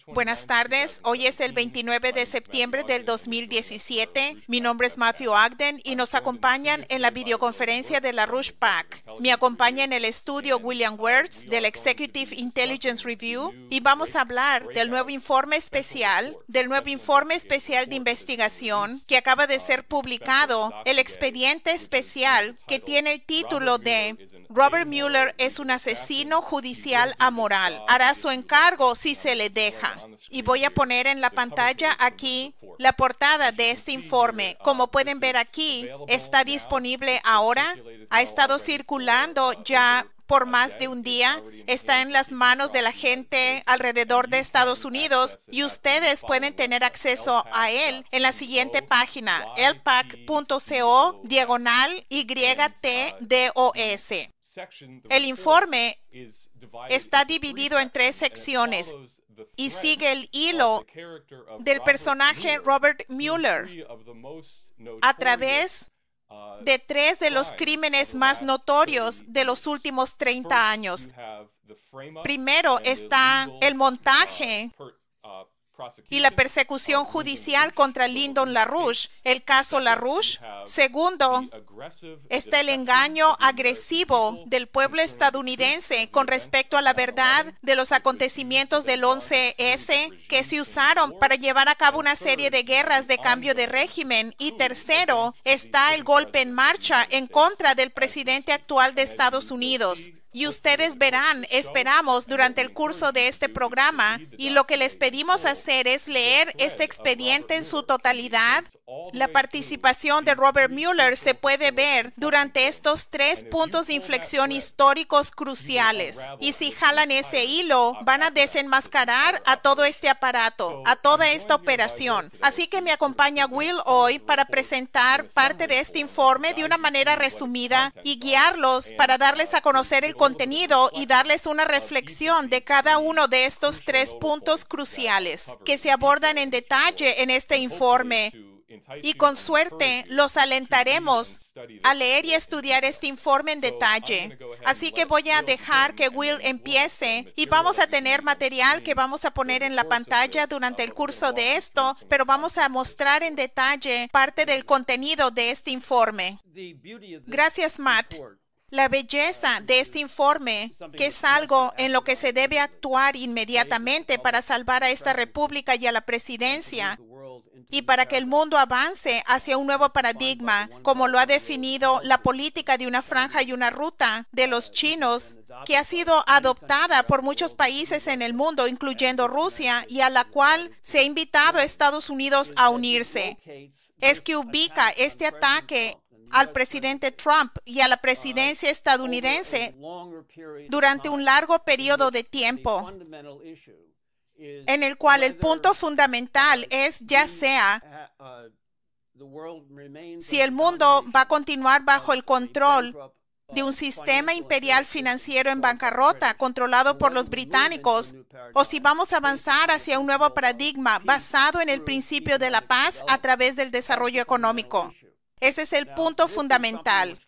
Buenas tardes, hoy es el 29 de septiembre del 2017. Mi nombre es Matthew Ogden y nos acompañan en la videoconferencia de la Rush PAC. Me acompaña en el estudio William Wertz del Executive Intelligence Review y vamos a hablar del nuevo informe especial de investigación que acaba de ser publicado, el expediente especial que tiene el título de Robert Mueller es un asesino judicial amoral. Hará su encargo si se le deja. Y voy a poner en la pantalla aquí la portada de este informe. Como pueden ver aquí, está disponible ahora. Ha estado circulando ya por más de un día, está en las manos de la gente alrededor de Estados Unidos y ustedes pueden tener acceso a él en la siguiente página, lpac.co/YTDOS. El informe está dividido en 3 secciones y sigue el hilo del personaje Robert Mueller a través de 3 de los crímenes más notorios de los últimos 30 años. Primero está el montaje y la persecución judicial contra Lyndon LaRouche, el caso LaRouche. Segundo, está el engaño agresivo del pueblo estadounidense con respecto a la verdad de los acontecimientos del 11S que se usaron para llevar a cabo una serie de guerras de cambio de régimen. Y tercero, está el golpe en marcha en contra del presidente actual de Estados Unidos. Y ustedes verán, esperamos, durante el curso de este programa, y lo que les pedimos hacer es leer este expediente en su totalidad. La participación de Robert Mueller se puede ver durante estos 3 puntos de inflexión históricos cruciales. Y si jalan ese hilo, van a desenmascarar a todo este aparato, a toda esta operación. Así que me acompaña Will hoy para presentar parte de este informe de una manera resumida y guiarlos para darles a conocer el contenido y darles una reflexión de cada uno de estos 3 puntos cruciales que se abordan en detalle en este informe. Y con suerte los alentaremos a leer y estudiar este informe en detalle. Así que voy a dejar que Will empiece y vamos a tener material que vamos a poner en la pantalla durante el curso de esto, pero vamos a mostrar en detalle parte del contenido de este informe. Gracias, Matt. La belleza de este informe, que es algo en lo que se debe actuar inmediatamente para salvar a esta república y a la presidencia, y para que el mundo avance hacia un nuevo paradigma, como lo ha definido la política de una franja y una ruta de los chinos, que ha sido adoptada por muchos países en el mundo, incluyendo Rusia, y a la cual se ha invitado a Estados Unidos a unirse. Es que ubica este ataque al presidente Trump y a la presidencia estadounidense durante un largo periodo de tiempo, en el cual el punto fundamental es ya sea si el mundo va a continuar bajo el control de un sistema imperial financiero en bancarrota controlado por los británicos, o si vamos a avanzar hacia un nuevo paradigma basado en el principio de la paz a través del desarrollo económico. Ese es el punto fundamental.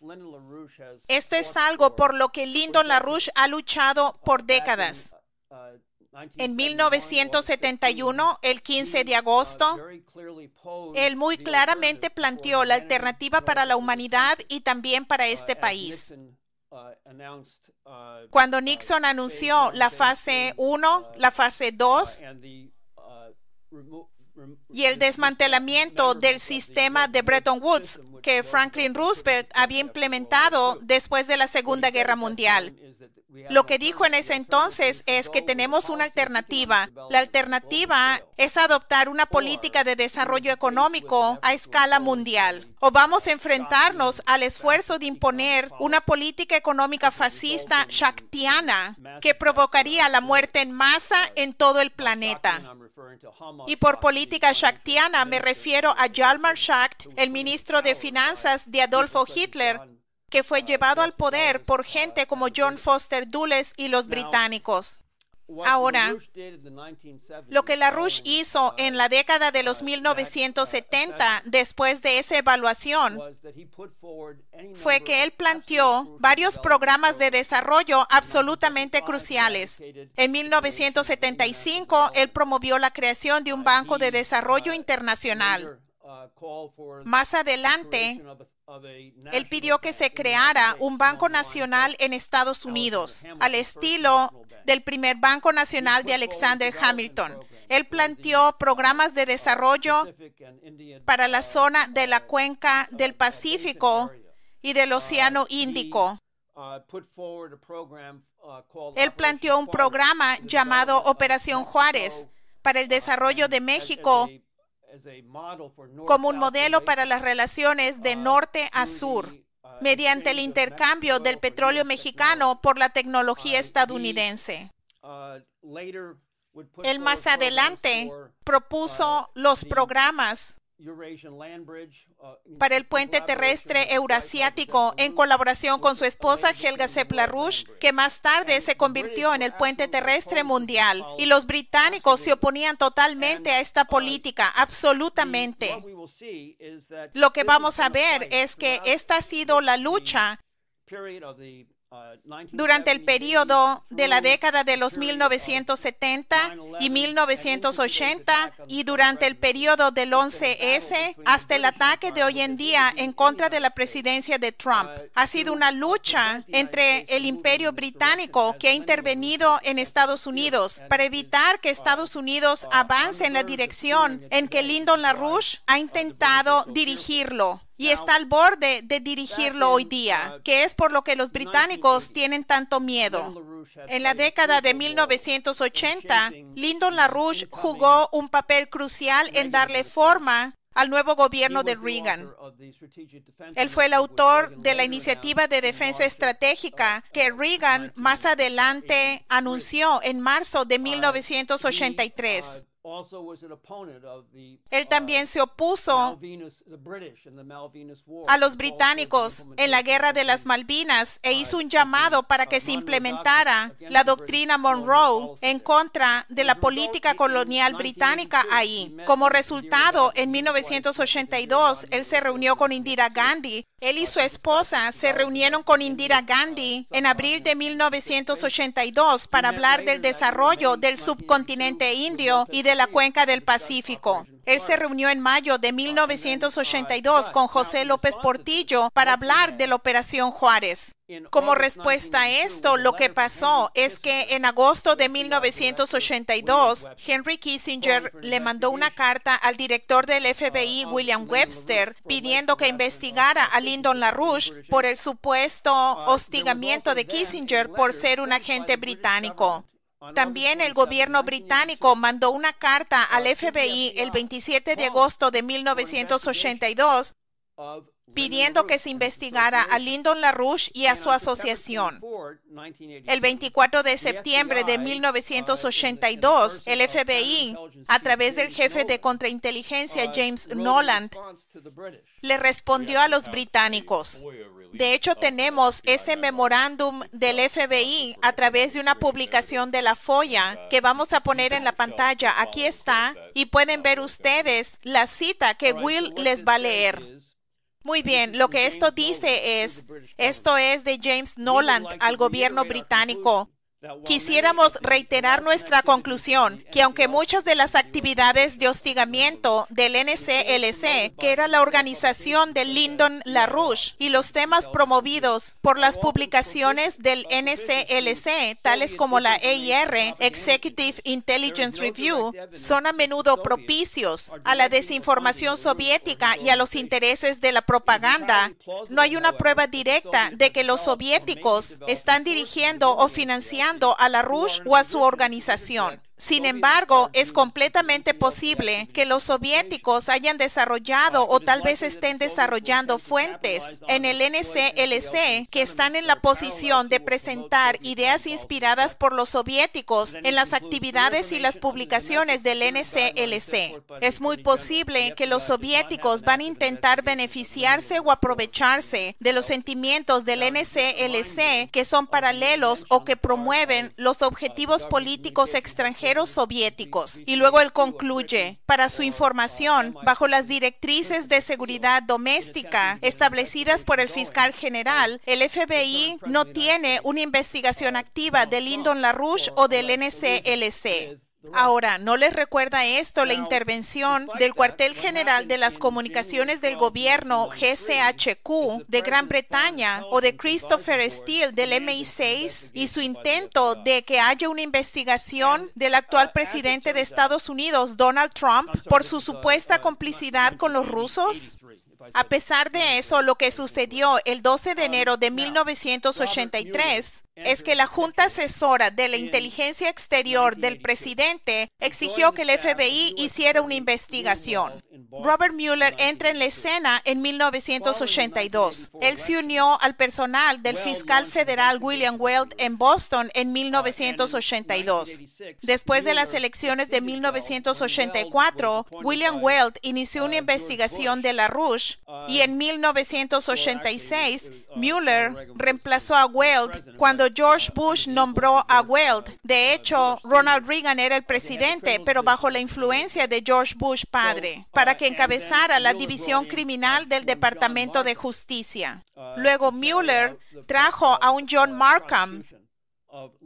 Esto es algo por lo que Lyndon LaRouche ha luchado por décadas. En 1971, el 15 de agosto, él muy claramente planteó la alternativa para la humanidad y también para este país. Cuando Nixon anunció la fase 1, la fase 2, y el desmantelamiento del sistema de Bretton Woods que Franklin Roosevelt había implementado después de la Segunda Guerra Mundial. Lo que dijo en ese entonces es que tenemos una alternativa. La alternativa es adoptar una política de desarrollo económico a escala mundial. O vamos a enfrentarnos al esfuerzo de imponer una política económica fascista shaktiana que provocaría la muerte en masa en todo el planeta. Y por política shaktiana me refiero a Hjalmar Schacht, el ministro de Finanzas de Adolfo Hitler, que fue llevado al poder por gente como John Foster Dulles y los británicos. Ahora, lo que LaRouche hizo en la década de los 1970, después de esa evaluación, fue que él planteó varios programas de desarrollo absolutamente cruciales. En 1975, él promovió la creación de un banco de desarrollo internacional. Más adelante, él pidió que se creara un banco nacional en Estados Unidos, al estilo del primer Banco Nacional de Alexander Hamilton. Él planteó programas de desarrollo para la zona de la cuenca del Pacífico y del Océano Índico. Él planteó un programa llamado Operación Juárez para el desarrollo de México como un modelo para las relaciones de norte a sur, mediante el intercambio del petróleo mexicano por la tecnología estadounidense. Él más adelante propuso los programas para el puente terrestre eurasiático en colaboración con su esposa Helga Sepp LaRouche, que más tarde se convirtió en el puente terrestre mundial. Y los británicos se oponían totalmente a esta política, absolutamente. Lo que vamos a ver es que esta ha sido la lucha durante el periodo de la década de los 1970 y 1980 y durante el periodo del 11S hasta el ataque de hoy en día en contra de la presidencia de Trump. Ha sido una lucha entre el imperio británico que ha intervenido en Estados Unidos para evitar que Estados Unidos avance en la dirección en que Lyndon LaRouche ha intentado dirigirlo. Y está al borde de dirigirlo hoy día, que es por lo que los británicos tienen tanto miedo. En la década de 1980, Lyndon LaRouche jugó un papel crucial en darle forma al nuevo gobierno de Reagan. Él fue el autor de la iniciativa de defensa estratégica que Reagan más adelante anunció en marzo de 1983. Él también se opuso a los británicos en la Guerra de las Malvinas e hizo un llamado para que se implementara la doctrina Monroe en contra de la política colonial británica ahí. Como resultado, en 1982, él se reunió con Indira Gandhi. Él y su esposa se reunieron con Indira Gandhi en abril de 1982 para hablar del desarrollo del subcontinente indio y de la cuenca del Pacífico. Él se reunió en mayo de 1982 con José López Portillo para hablar de la Operación Juárez. Como respuesta a esto, lo que pasó es que en agosto de 1982, Henry Kissinger le mandó una carta al director del FBI, William Webster, pidiendo que investigara a Lyndon LaRouche por el supuesto hostigamiento de Kissinger por ser un agente británico. También el gobierno británico mandó una carta al FBI el 27 de agosto de 1982 pidiendo que se investigara a Lyndon LaRouche y a su asociación. El 24 de septiembre de 1982, el FBI, a través del jefe de contrainteligencia James Noland, le respondió a los británicos. De hecho, tenemos ese memorándum del FBI a través de una publicación de la FOIA que vamos a poner en la pantalla. Aquí está, y pueden ver ustedes la cita que Will les va a leer. Muy bien, lo que esto dice es, esto es de James Noland al gobierno británico. Quisiéramos reiterar nuestra conclusión, que aunque muchas de las actividades de hostigamiento del NCLC, que era la organización de Lyndon LaRouche, y los temas promovidos por las publicaciones del NCLC, tales como la EIR, Executive Intelligence Review, son a menudo propicios a la desinformación soviética y a los intereses de la propaganda, no hay una prueba directa de que los soviéticos están dirigiendo o financiando a LaRouche o a su organización. Sin embargo, es completamente posible que los soviéticos hayan desarrollado o tal vez estén desarrollando fuentes en el NCLC que están en la posición de presentar ideas inspiradas por los soviéticos en las actividades y las publicaciones del NCLC. Es muy posible que los soviéticos van a intentar beneficiarse o aprovecharse de los sentimientos del NCLC que son paralelos o que promueven los objetivos políticos extranjeros soviéticos. Y luego él concluye, para su información, bajo las directrices de seguridad doméstica establecidas por el fiscal general, el FBI no tiene una investigación activa de Lyndon LaRouche o del NCLC. Ahora, ¿no les recuerda esto la intervención del Cuartel General de las Comunicaciones del Gobierno GCHQ de Gran Bretaña o de Christopher Steele del MI6 y su intento de que haya una investigación del actual presidente de Estados Unidos, Donald Trump, por su supuesta complicidad con los rusos? A pesar de eso, lo que sucedió el 12 de enero de 1983 es que la Junta Asesora de la Inteligencia Exterior del presidente exigió que el FBI hiciera una investigación. Robert Mueller entra en la escena en 1982. Él se unió al personal del fiscal federal William Weld en Boston en 1982. Después de las elecciones de 1984, William Weld inició una investigación de LaRouche y en 1986, Mueller reemplazó a Weld cuando George Bush nombró a Weld. De hecho, Ronald Reagan era el presidente, pero bajo la influencia de George Bush padre, para que encabezara la división criminal del Departamento de Justicia. Luego Mueller trajo a un John Markham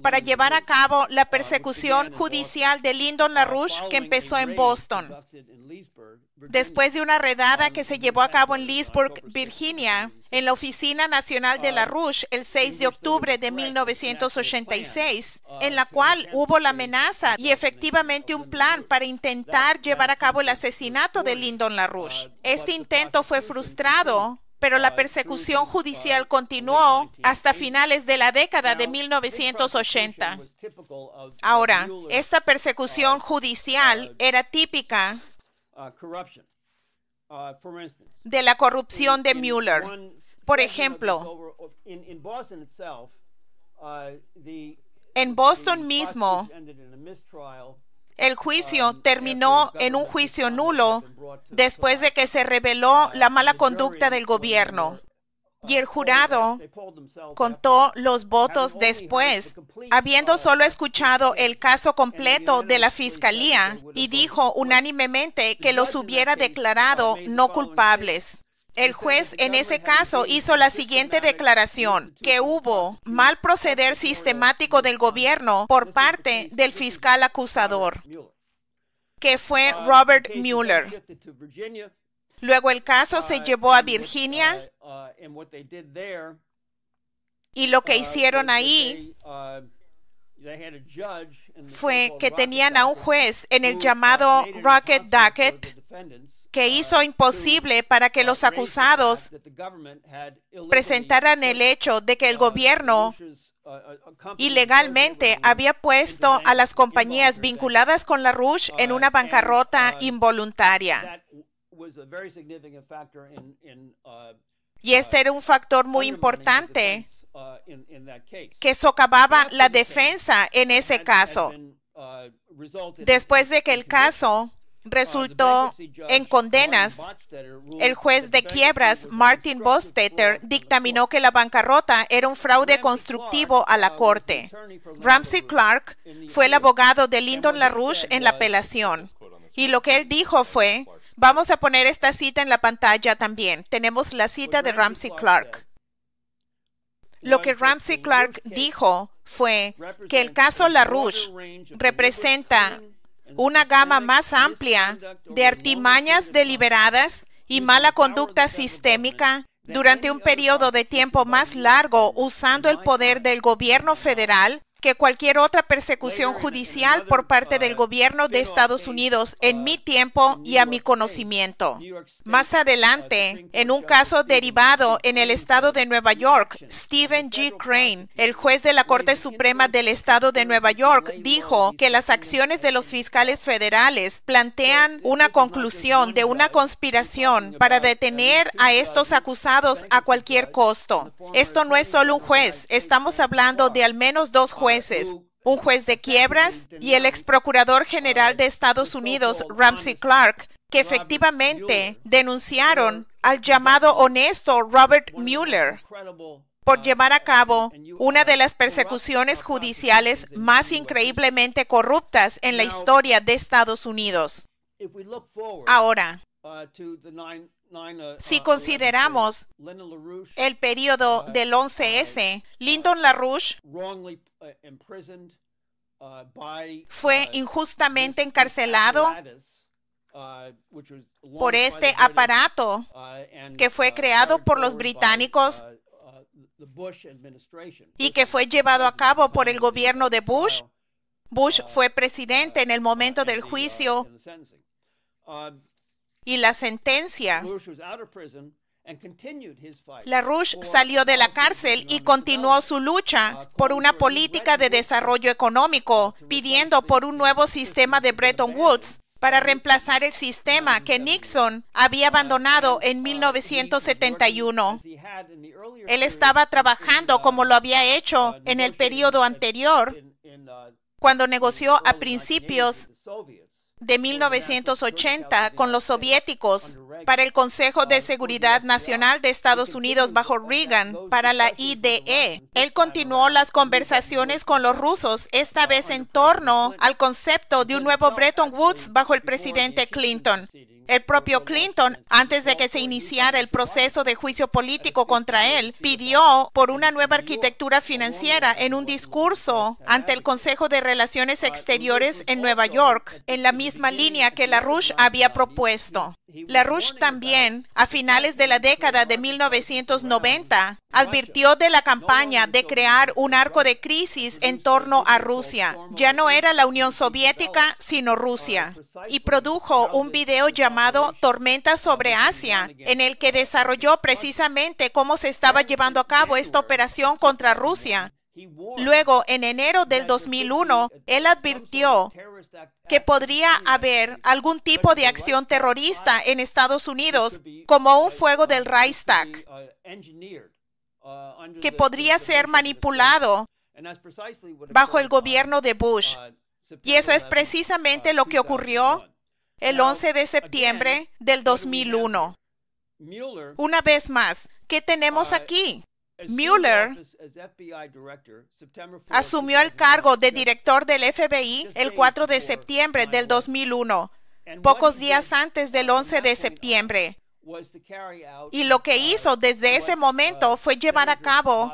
para llevar a cabo la persecución judicial de Lyndon LaRouche que empezó en Boston. Después de una redada que se llevó a cabo en Leesburg, Virginia, en la Oficina Nacional de LaRouche el 6 de octubre de 1986, en la cual hubo la amenaza y efectivamente un plan para intentar llevar a cabo el asesinato de Lyndon LaRouche. Este intento fue frustrado, pero la persecución judicial continuó hasta finales de la década de 1980. Ahora, esta persecución judicial era típica de la corrupción de Mueller. Por ejemplo, en Boston mismo, el juicio terminó en un juicio nulo después de que se reveló la mala conducta del gobierno. Y el jurado contó los votos después, habiendo solo escuchado el caso completo de la fiscalía, y dijo unánimemente que los hubiera declarado no culpables. El juez en ese caso hizo la siguiente declaración, que hubo mal proceder sistemático del gobierno por parte del fiscal acusador, que fue Robert Mueller. Luego el caso se llevó a Virginia y lo que hicieron ahí fue que tenían a un juez en el llamado Rocket Docket que hizo imposible para que los acusados presentaran el hecho de que el gobierno ilegalmente había puesto a las compañías vinculadas con LaRouche en una bancarrota involuntaria. Y este era un factor muy importante que socavaba la defensa en ese caso. Después de que el caso resultó en condenas, el juez de quiebras Martin Bostetter dictaminó que la bancarrota era un fraude constructivo a la corte. Ramsey Clark fue el abogado de Lyndon LaRouche en la apelación, y lo que él dijo fue: vamos a poner esta cita en la pantalla también. Tenemos la cita de Ramsey Clark. Lo que Ramsey Clark dijo fue que el caso LaRouche representa una gama más amplia de artimañas deliberadas y mala conducta sistémica durante un periodo de tiempo más largo usando el poder del gobierno federal que cualquier otra persecución judicial por parte del gobierno de Estados Unidos en mi tiempo y a mi conocimiento. Más adelante, en un caso derivado en el estado de Nueva York, Stephen G. Crane, el juez de la Corte Suprema del estado de Nueva York, dijo que las acciones de los fiscales federales plantean una conclusión de una conspiración para detener a estos acusados a cualquier costo. Esto no es solo un juez, estamos hablando de al menos dos jueces, un juez de quiebras y el ex procurador general de Estados Unidos, Ramsey Clark, que efectivamente denunciaron al llamado honesto Robert Mueller por llevar a cabo una de las persecuciones judiciales más increíblemente corruptas en la historia de Estados Unidos. Ahora, si consideramos el periodo del 11S, Lyndon LaRouche fue injustamente encarcelado por este aparato que fue creado por los británicos y que fue llevado a cabo por el gobierno de Bush. Bush fue presidente en el momento del juicio y la sentencia. LaRouche salió de la cárcel y continuó su lucha por una política de desarrollo económico, pidiendo por un nuevo sistema de Bretton Woods para reemplazar el sistema que Nixon había abandonado en 1971. Él estaba trabajando como lo había hecho en el periodo anterior, cuando negoció a principios de 1980 con los soviéticos para el Consejo de Seguridad Nacional de Estados Unidos bajo Reagan para la IDE. Él continuó las conversaciones con los rusos, esta vez en torno al concepto de un nuevo Bretton Woods bajo el presidente Clinton. El propio Clinton, antes de que se iniciara el proceso de juicio político contra él, pidió por una nueva arquitectura financiera en un discurso ante el Consejo de Relaciones Exteriores en Nueva York, en la misma línea que LaRouche había propuesto. LaRouche también, a finales de la década de 1990, advirtió de la campaña de crear un arco de crisis en torno a Rusia. Ya no era la Unión Soviética, sino Rusia. Y produjo un video llamado Tormenta sobre Asia, en el que desarrolló precisamente cómo se estaba llevando a cabo esta operación contra Rusia. Luego, en enero del 2001, él advirtió que podría haber algún tipo de acción terrorista en Estados Unidos, como un fuego del Reichstag, que podría ser manipulado bajo el gobierno de Bush. Y eso es precisamente lo que ocurrió el 11 de septiembre del 2001. Una vez más, ¿qué tenemos aquí? Mueller asumió el cargo de director del FBI el 4 de septiembre del 2001, pocos días antes del 11 de septiembre. Y lo que hizo desde ese momento fue llevar a cabo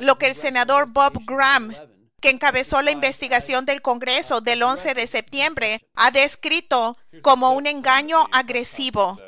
lo que el senador Bob Graham, que encabezó la investigación del Congreso del 11 de septiembre, ha descrito como un engaño agresivo.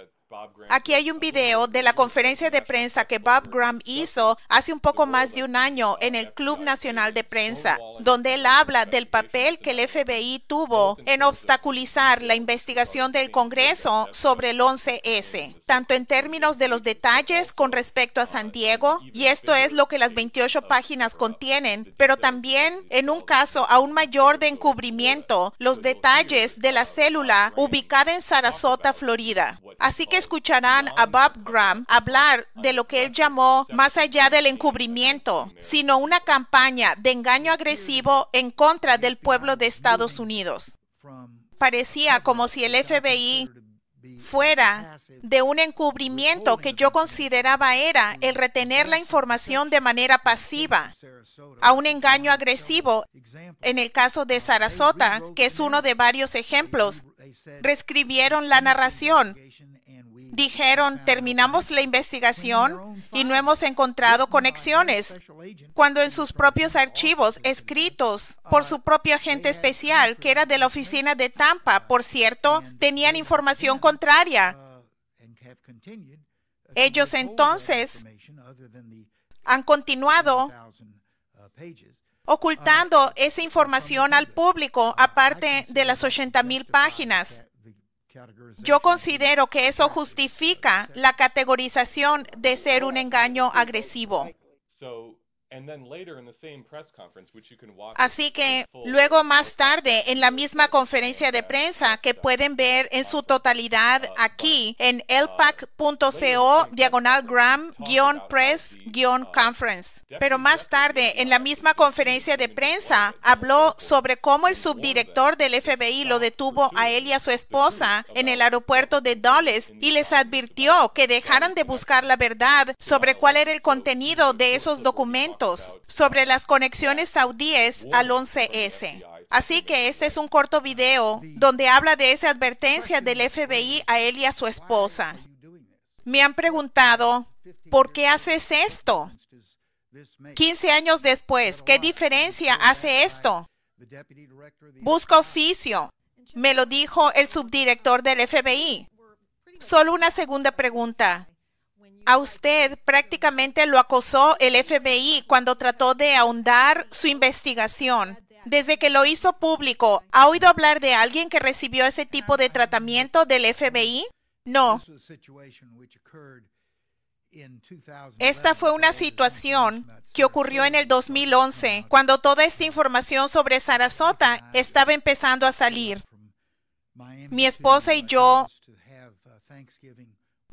Aquí hay un video de la conferencia de prensa que Bob Graham hizo hace un poco más de un año en el Club Nacional de Prensa, donde él habla del papel que el FBI tuvo en obstaculizar la investigación del Congreso sobre el 11S, tanto en términos de los detalles con respecto a San Diego, y esto es lo que las 28 páginas contienen, pero también en un caso aún mayor de encubrimiento, los detalles de la célula ubicada en Sarasota, Florida. Así que escucharán a Bob Graham hablar de lo que él llamó más allá del encubrimiento, sino una campaña de engaño agresivo en contra del pueblo de Estados Unidos. Parecía como si el FBI fuera de un encubrimiento que yo consideraba era el retener la información de manera pasiva, a un engaño agresivo en el caso de Sarasota, que es uno de varios ejemplos. Reescribieron la narración. Dijeron, terminamos la investigación y no hemos encontrado conexiones, cuando en sus propios archivos escritos por su propio agente especial, que era de la oficina de Tampa, por cierto, tenían información contraria. Ellos entonces han continuado ocultando esa información al público, aparte de las 80,000 páginas. Yo considero que eso justifica la categorización de ser un engaño agresivo. Así que luego más tarde en la misma conferencia de prensa que pueden ver en su totalidad aquí en lpac.co/Graham-Press-Conference. Pero más tarde en la misma conferencia de prensa habló sobre cómo el subdirector del FBI lo detuvo a él y a su esposa en el aeropuerto de Dulles y les advirtió que dejaran de buscar la verdad sobre cuál era el contenido de esos documentos sobre las conexiones saudíes al 11S. Así que este es un corto video donde habla de esa advertencia del FBI a él y a su esposa. Me han preguntado, ¿por qué haces esto? 15 años después, ¿qué diferencia hace esto? Busca oficio. Me lo dijo el subdirector del FBI. Solo una segunda pregunta. A usted prácticamente lo acosó el FBI cuando trató de ahondar su investigación. Desde que lo hizo público, ¿ha oído hablar de alguien que recibió ese tipo de tratamiento del FBI? No. Esta fue una situación que ocurrió en el 2011, cuando toda esta información sobre Sarasota estaba empezando a salir. Mi esposa y yo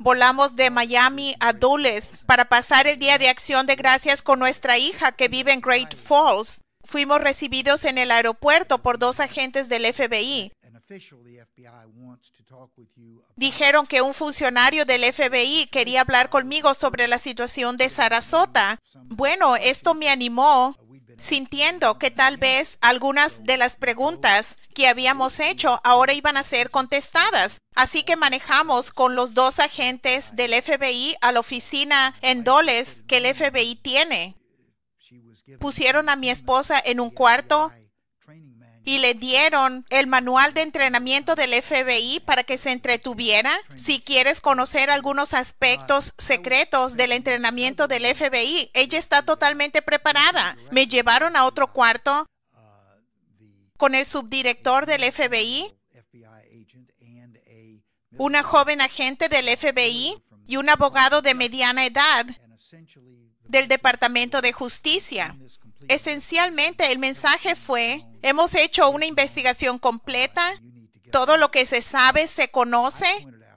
volamos de Miami a Dulles para pasar el Día de Acción de Gracias con nuestra hija que vive en Great Falls. Fuimos recibidos en el aeropuerto por 2 agentes del FBI. Dijeron que un funcionario del FBI quería hablar conmigo sobre la situación de Sarasota. Bueno, esto me animó, sintiendo que tal vez algunas de las preguntas que habíamos hecho ahora iban a ser contestadas. Así que manejamos con los 2 agentes del FBI a la oficina en Dulles que el FBI tiene. Pusieron a mi esposa en un cuarto y le dieron el manual de entrenamiento del FBI para que se entretuviera. Si quieres conocer algunos aspectos secretos del entrenamiento del FBI, ella está totalmente preparada. Me llevaron a otro cuarto con el subdirector del FBI, una joven agente del FBI y un abogado de mediana edad del Departamento de Justicia. Esencialmente, el mensaje fue: hemos hecho una investigación completa, todo lo que se sabe se conoce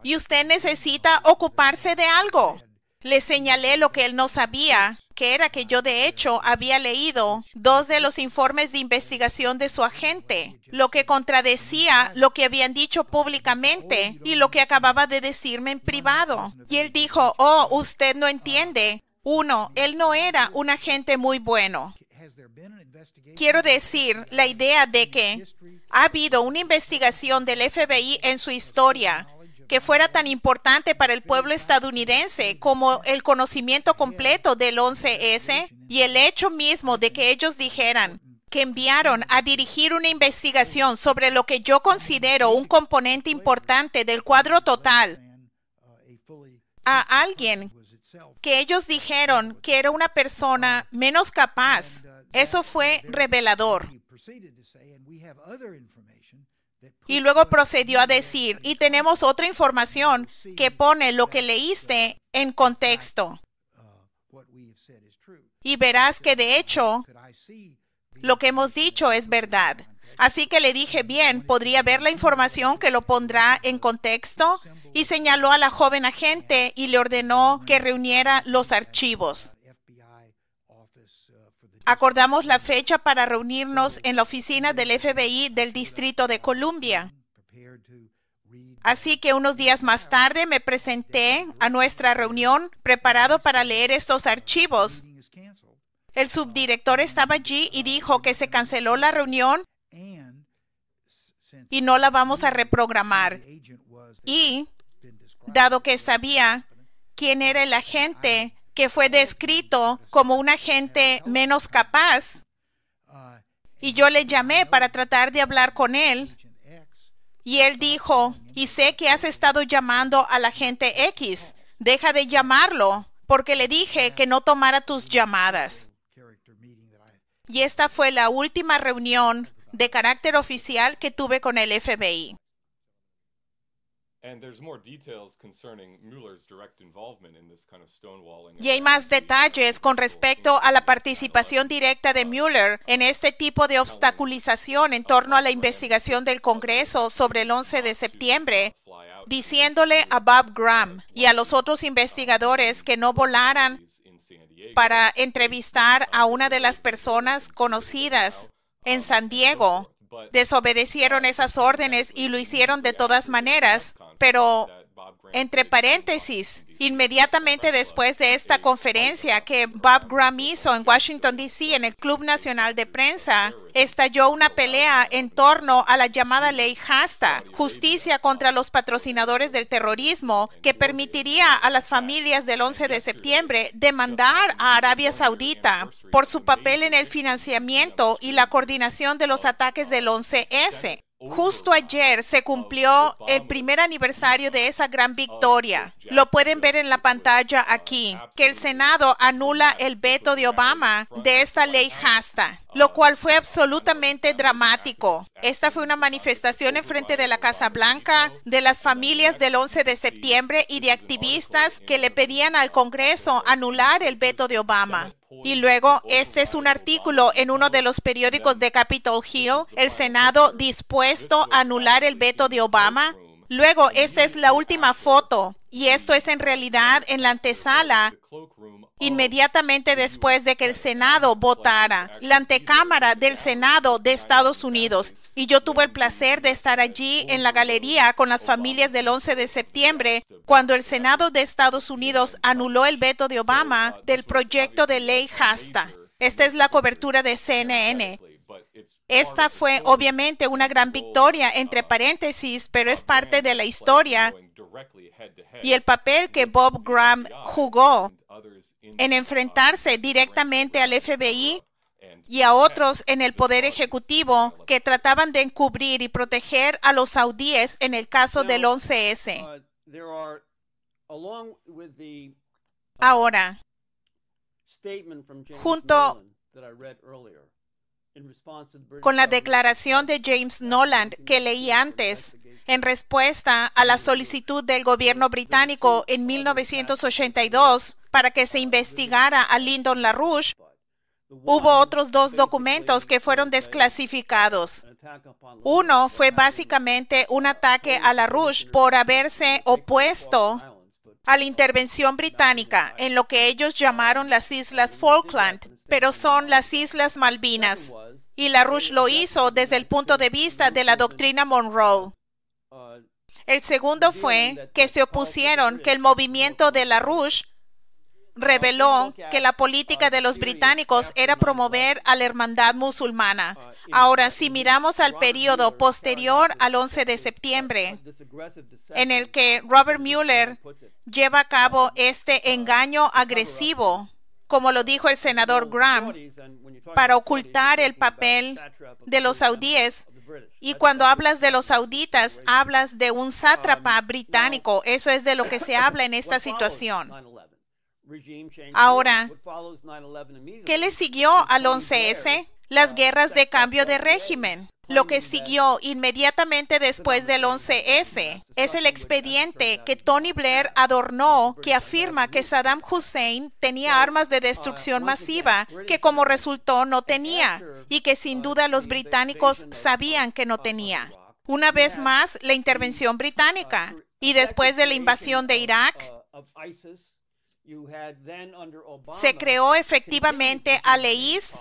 y usted necesita ocuparse de algo. Le señalé lo que él no sabía, que era que yo de hecho había leído 2 de los informes de investigación de su agente, lo que contradecía lo que habían dicho públicamente y lo que acababa de decirme en privado. Y él dijo: oh, usted no entiende. 1, él no era un agente muy bueno. Quiero decir, la idea de que ha habido una investigación del FBI en su historia que fuera tan importante para el pueblo estadounidense como el conocimiento completo del 11S y el hecho mismo de que ellos dijeran que enviaron a dirigir una investigación sobre lo que yo considero un componente importante del cuadro total a alguien que ellos dijeron que era una persona menos capaz. Eso fue revelador. Y luego procedió a decir, y tenemos otra información que pone lo que leíste en contexto. Y verás que de hecho, lo que hemos dicho es verdad. Así que le dije, bien, podría ver la información que lo pondrá en contexto, y señaló a la joven agente y le ordenó que reuniera los archivos. Acordamos la fecha para reunirnos en la oficina del FBI del Distrito de Columbia. Así que unos días más tarde me presenté a nuestra reunión preparado para leer estos archivos. El subdirector estaba allí y dijo que se canceló la reunión y no la vamos a reprogramar. Y, dado que sabía quién era el agente que fue descrito como un agente menos capaz, y yo le llamé para tratar de hablar con él, y él dijo, y sé que has estado llamando al agente X, deja de llamarlo, porque le dije que no tomara tus llamadas. y esta fue la última reunión de carácter oficial que tuve con el FBI. Y hay más detalles con respecto a la participación directa de Mueller en este tipo de obstaculización en torno a la investigación del Congreso sobre el 11 de septiembre, diciéndole a Bob Graham y a los otros investigadores que no volaran para entrevistar a una de las personas conocidas en San Diego. Desobedecieron esas órdenes y lo hicieron de todas maneras, pero entre paréntesis, inmediatamente después de esta conferencia que Bob Graham hizo en Washington, D.C., en el Club Nacional de Prensa, estalló una pelea en torno a la llamada ley HASTA, Justicia contra los Patrocinadores del Terrorismo, que permitiría a las familias del 11 de septiembre demandar a Arabia Saudita por su papel en el financiamiento y la coordinación de los ataques del 11S. Justo ayer se cumplió el primer aniversario de esa gran victoria. Lo pueden ver en la pantalla aquí, que el Senado anula el veto de Obama de esta ley HASTA, lo cual fue absolutamente dramático. Esta fue una manifestación en frente de la Casa Blanca, de las familias del 11 de septiembre y de activistas que le pedían al Congreso anular el veto de Obama. Y luego, este es un artículo en uno de los periódicos de Capitol Hill, el Senado dispuesto a anular el veto de Obama. Luego, esta es la última foto, y esto es en realidad en la antesala, inmediatamente después de que el Senado votara, la antecámara del Senado de Estados Unidos. Y yo tuve el placer de estar allí en la galería con las familias del 11 de septiembre, cuando el Senado de Estados Unidos anuló el veto de Obama del proyecto de ley HASTA. Esta es la cobertura de CNN. Esta fue obviamente una gran victoria, entre paréntesis, pero es parte de la historia y el papel que Bob Graham jugó en enfrentarse directamente al FBI y a otros en el Poder Ejecutivo que trataban de encubrir y proteger a los saudíes en el caso del 11S. Ahora, junto con la declaración de James Noland que leí antes, en respuesta a la solicitud del gobierno británico en 1982 para que se investigara a Lyndon LaRouche, hubo otros dos documentos que fueron desclasificados. Uno fue básicamente un ataque a LaRouche por haberse opuesto a la intervención británica en lo que ellos llamaron las Islas Falkland, pero son las Islas Malvinas. Y LaRouche lo hizo desde el punto de vista de la doctrina Monroe. El segundo fue que se opusieron que el movimiento de LaRouche reveló que la política de los británicos era promover a la hermandad musulmana. Ahora, si miramos al periodo posterior al 11 de septiembre, en el que Robert Mueller lleva a cabo este engaño agresivo, como lo dijo el senador Graham, para ocultar el papel de los saudíes. Y cuando hablas de los sauditas, hablas de un sátrapa británico. Eso es de lo que se habla en esta situación. Ahora, ¿qué le siguió al 11S? Las guerras de cambio de régimen. Lo que siguió inmediatamente después del 11S es el expediente que Tony Blair adornó, que afirma que Saddam Hussein tenía armas de destrucción masiva, que como resultó no tenía, y que sin duda los británicos sabían que no tenía. Una vez más, la intervención británica. Y después de la invasión de Irak, se creó efectivamente al EIS,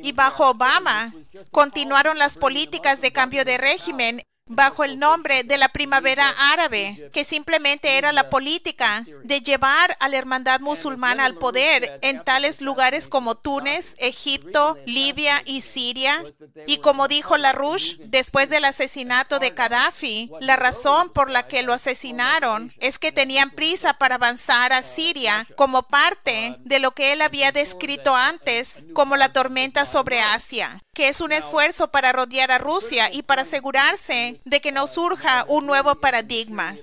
y bajo Obama continuaron las políticas de cambio de régimen bajo el nombre de la Primavera Árabe, que simplemente era la política de llevar a la hermandad musulmana al poder en tales lugares como Túnez, Egipto, Libia y Siria. Y como dijo LaRouche, después del asesinato de Gaddafi, la razón por la que lo asesinaron es que tenían prisa para avanzar a Siria como parte de lo que él había descrito antes como la tormenta sobre Asia, que es un esfuerzo para rodear a Rusia y para asegurarse de que no surja un nuevo paradigma.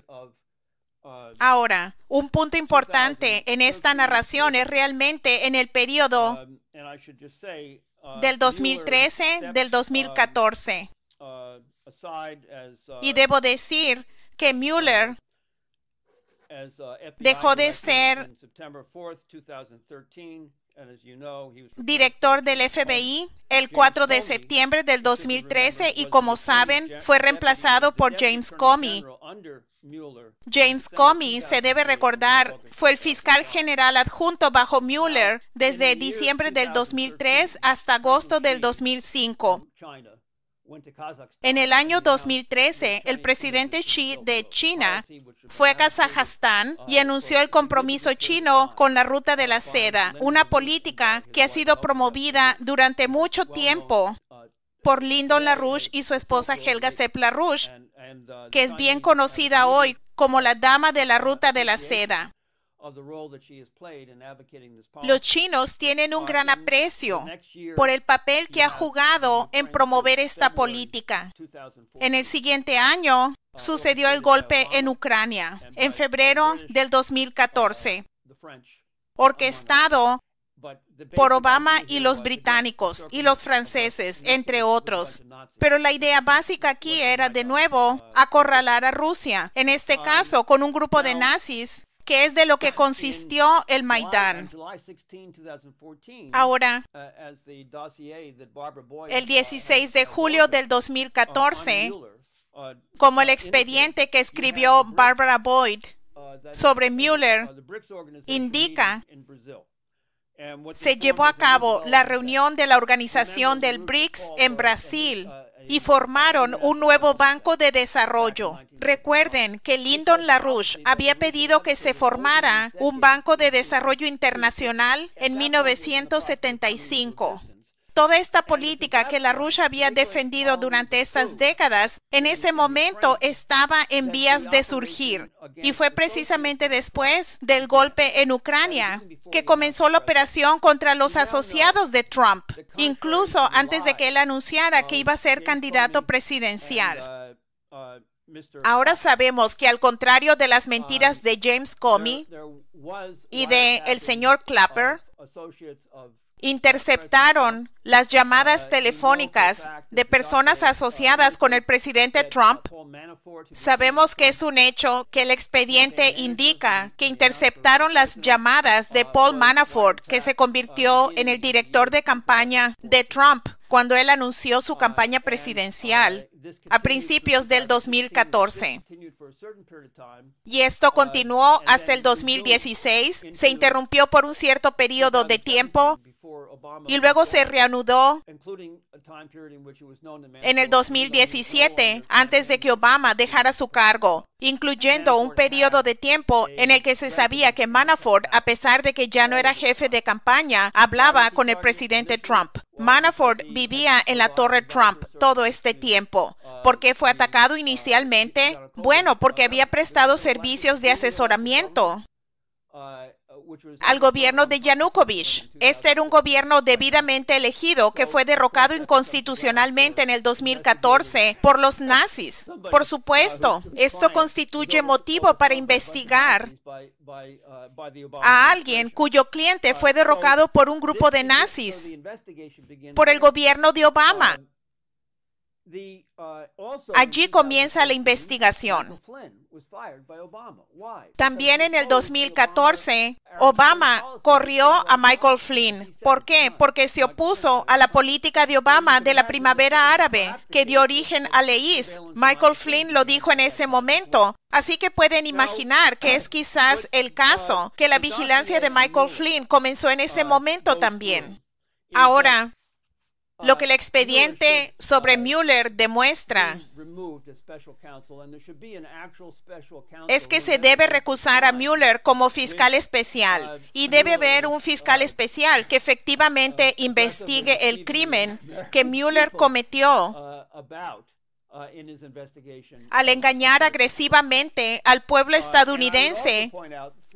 Ahora, un punto importante en esta narración es realmente en el periodo del 2013, del 2014. Y debo decir que Mueller dejó de ser director del FBI el 4 de septiembre del 2013 y, como saben, fue reemplazado por James Comey. James Comey, se debe recordar, fue el fiscal general adjunto bajo Mueller desde diciembre del 2003 hasta agosto del 2005. En el año 2013, el presidente Xi de China fue a Kazajstán y anunció el compromiso chino con la Ruta de la Seda, una política que ha sido promovida durante mucho tiempo por Lyndon LaRouche y su esposa Helga Sepp-LaRouche, que es bien conocida hoy como la Dama de la Ruta de la Seda. Los chinos tienen un gran aprecio por el papel que ha jugado en promover esta política. En el siguiente año sucedió el golpe en Ucrania, en febrero del 2014, orquestado por Obama y los británicos y los franceses, entre otros. Pero la idea básica aquí era, de nuevo, acorralar a Rusia, en este caso con un grupo de nazis, que es de lo que consistió el Maidán. Ahora, el 16 de julio del 2014, como el expediente que escribió Barbara Boyd sobre Mueller indica, se llevó a cabo la reunión de la organización del BRICS en Brasil y formaron un nuevo banco de desarrollo. Recuerden que Lyndon LaRouche había pedido que se formara un banco de desarrollo internacional en 1975. Toda esta política que LaRouche había defendido durante estas décadas, en ese momento estaba en vías de surgir. Y fue precisamente después del golpe en Ucrania que comenzó la operación contra los asociados de Trump, incluso antes de que él anunciara que iba a ser candidato presidencial. Ahora sabemos que, al contrario de las mentiras de James Comey y de el señor Clapper, interceptaron las llamadas telefónicas de personas asociadas con el presidente Trump. Sabemos que es un hecho que el expediente indica que interceptaron las llamadas de Paul Manafort, que se convirtió en el director de campaña de Trump cuando él anunció su campaña presidencial a principios del 2014. Y esto continuó hasta el 2016, se interrumpió por un cierto periodo de tiempo y luego se reanudó en el 2017, antes de que Obama dejara su cargo, incluyendo un periodo de tiempo en el que se sabía que Manafort, a pesar de que ya no era jefe de campaña, hablaba con el presidente Trump. Manafort vivía en la Torre Trump todo este tiempo. ¿Por qué fue atacado inicialmente? Bueno, porque había prestado servicios de asesoramiento al gobierno de Yanukovych. Este era un gobierno debidamente elegido que fue derrocado inconstitucionalmente en el 2014 por los nazis. Por supuesto, esto constituye motivo para investigar a alguien cuyo cliente fue derrocado por un grupo de nazis, por el gobierno de Obama. Allí comienza la investigación. También en el 2014, Obama corrió a Michael Flynn. ¿Por qué? Porque se opuso a la política de Obama de la primavera árabe, que dio origen al ISIS. Michael Flynn lo dijo en ese momento. Así que pueden imaginar que es quizás el caso que la vigilancia de Michael Flynn comenzó en ese momento también. Ahora, lo que el expediente sobre Mueller demuestra es que se debe recusar a Mueller como fiscal especial y debe haber un fiscal especial que efectivamente investigue el crimen que Mueller cometió al engañar agresivamente al pueblo estadounidense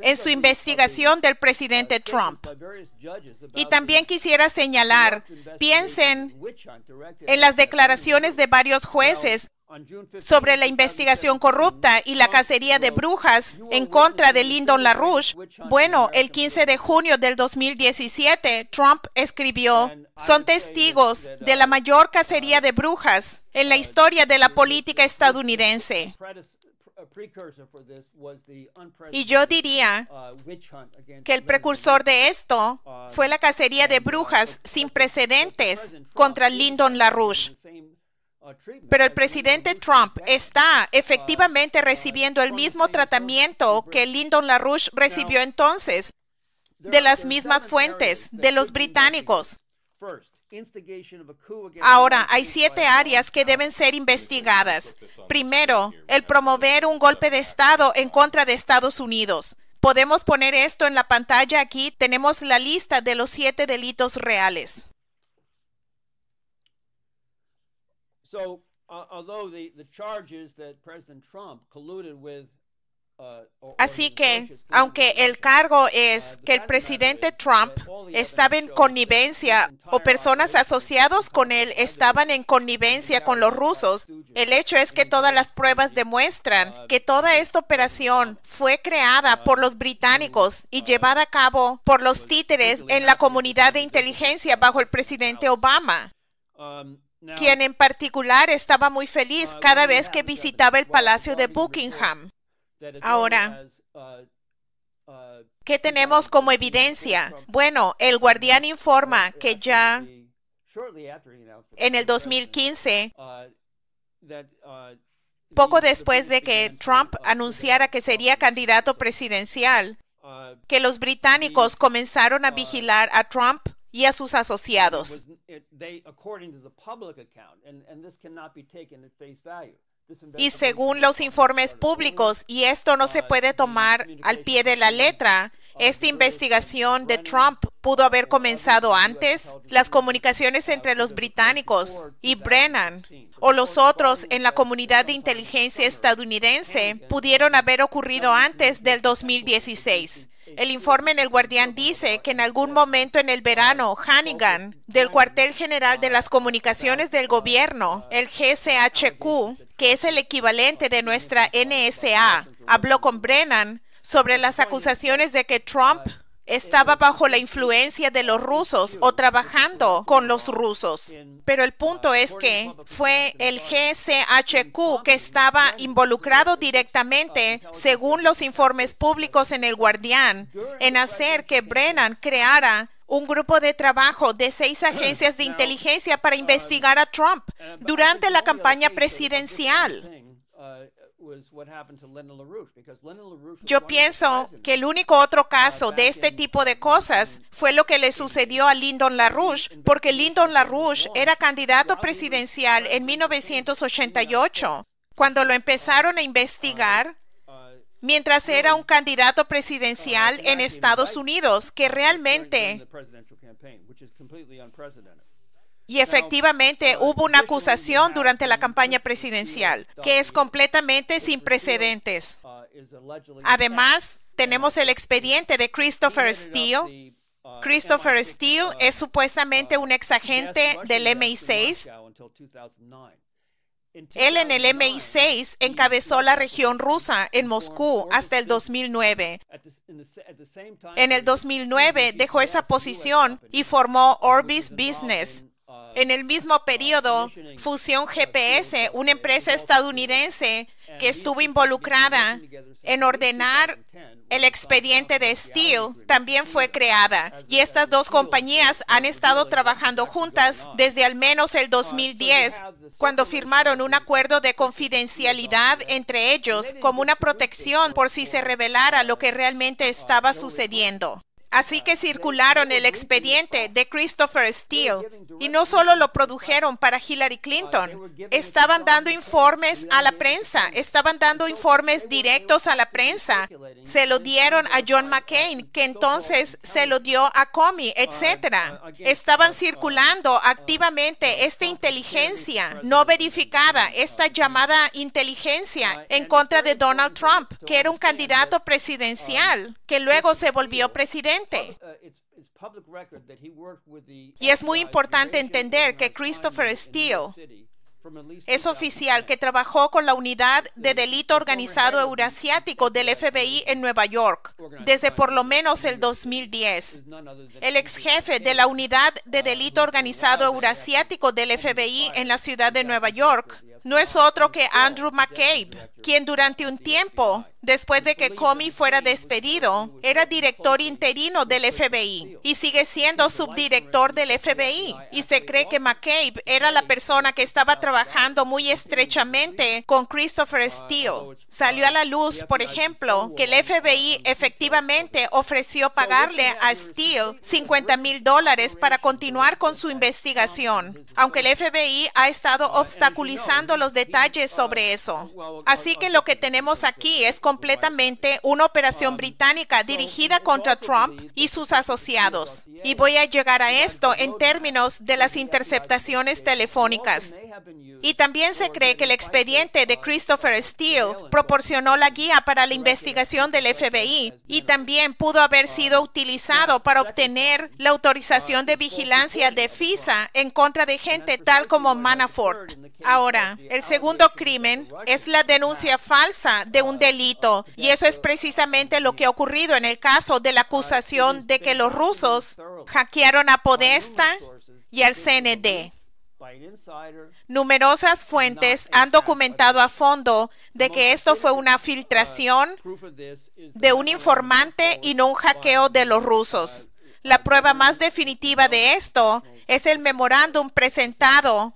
en su investigación del presidente Trump. Y también quisiera señalar, piensen en las declaraciones de varios jueces sobre la investigación corrupta y la cacería de brujas en contra de Lyndon LaRouche. Bueno, el 15 de junio del 2017, Trump escribió: son testigos de la mayor cacería de brujas en la historia de la política estadounidense. Y yo diría que el precursor de esto fue la cacería de brujas sin precedentes contra Lyndon LaRouche. Pero el presidente Trump está efectivamente recibiendo el mismo tratamiento que Lyndon LaRouche recibió entonces, de las mismas fuentes, de los británicos. Ahora, hay 7 áreas que deben ser investigadas. Primero, el promover un golpe de Estado en contra de Estados Unidos. Podemos poner esto en la pantalla aquí. Tenemos la lista de los 7 delitos reales. So, although the charge is that President Trump colluded with Así que, aunque el cargo es que el presidente Trump estaba en connivencia o personas asociadas con él estaban en connivencia con los rusos, el hecho es que todas las pruebas demuestran que toda esta operación fue creada por los británicos y llevada a cabo por los títeres en la comunidad de inteligencia bajo el presidente Obama, quien en particular estaba muy feliz cada vez que visitaba el Palacio de Buckingham. Ahora, ¿qué tenemos como evidencia? Bueno, el Guardián informa que ya en el 2015, poco después de que Trump anunciara que sería candidato presidencial, que los británicos comenzaron a vigilar a Trump y a sus asociados. Y según los informes públicos, y esto no se puede tomar al pie de la letra, esta investigación de Trump pudo haber comenzado antes. Las comunicaciones entre los británicos y Brennan o los otros en la comunidad de inteligencia estadounidense pudieron haber ocurrido antes del 2016. El informe en El Guardián dice que en algún momento en el verano, Hannigan, del Cuartel General de las Comunicaciones del Gobierno, el GCHQ, que es el equivalente de nuestra NSA, habló con Brennan sobre las acusaciones de que Trump estaba bajo la influencia de los rusos o trabajando con los rusos. Pero el punto es que fue el GCHQ que estaba involucrado directamente, según los informes públicos en El Guardián, en hacer que Brennan creara un grupo de trabajo de 6 agencias de inteligencia para investigar a Trump durante la campaña presidencial. Yo pienso que el único otro caso de este tipo de cosas fue lo que le sucedió a Lyndon LaRouche, porque Lyndon LaRouche era candidato presidencial en 1988, cuando lo empezaron a investigar mientras era un candidato presidencial en Estados Unidos, que realmente... Y efectivamente hubo una acusación durante la campaña presidencial, que es completamente sin precedentes. Además, tenemos el expediente de Christopher Steele. Christopher Steele es supuestamente un exagente del MI6. Él en el MI6 encabezó la región rusa en Moscú hasta el 2009. En el 2009 dejó esa posición y formó Orbis Business. En el mismo periodo, Fusion GPS, una empresa estadounidense que estuvo involucrada en ordenar el expediente de Steele, también fue creada. Y estas dos compañías han estado trabajando juntas desde al menos el 2010, cuando firmaron un acuerdo de confidencialidad entre ellos como una protección por si se revelara lo que realmente estaba sucediendo. Así que circularon el expediente de Christopher Steele y no solo lo produjeron para Hillary Clinton, estaban dando informes a la prensa, estaban dando informes directos a la prensa. Se lo dieron a John McCain, que entonces se lo dio a Comey, etc. Estaban circulando activamente esta inteligencia no verificada, esta llamada inteligencia en contra de Donald Trump, que era un candidato presidencial, que luego se volvió presidente. Y es muy importante entender que Christopher Steele es oficial que trabajó con la Unidad de Delito Organizado Eurasiático del FBI en Nueva York desde por lo menos el 2010. El ex jefe de la Unidad de Delito Organizado Eurasiático del FBI en la ciudad de Nueva York no es otro que Andrew McCabe, quien durante un tiempo, después de que Comey fuera despedido, era director interino del FBI y sigue siendo subdirector del FBI. Y se cree que McCabe era la persona que estaba trabajando muy estrechamente con Christopher Steele. Salió a la luz, por ejemplo, que el FBI efectivamente ofreció pagarle a Steele $50,000 para continuar con su investigación, aunque el FBI ha estado obstaculizando los detalles sobre eso. Así que lo que tenemos aquí es completamente una operación británica dirigida contra Trump y sus asociados. Y voy a llegar a esto en términos de las interceptaciones telefónicas. Y también se cree que el expediente de Christopher Steele proporcionó la guía para la investigación del FBI y también pudo haber sido utilizado para obtener la autorización de vigilancia de FISA en contra de gente tal como Manafort. Ahora, el segundo crimen es la denuncia falsa de un delito, y eso es precisamente lo que ha ocurrido en el caso de la acusación de que los rusos hackearon a Podesta y al CND. Numerosas fuentes han documentado a fondo de que esto fue una filtración de un informante y no un hackeo de los rusos. La prueba más definitiva de esto es el memorándum presentado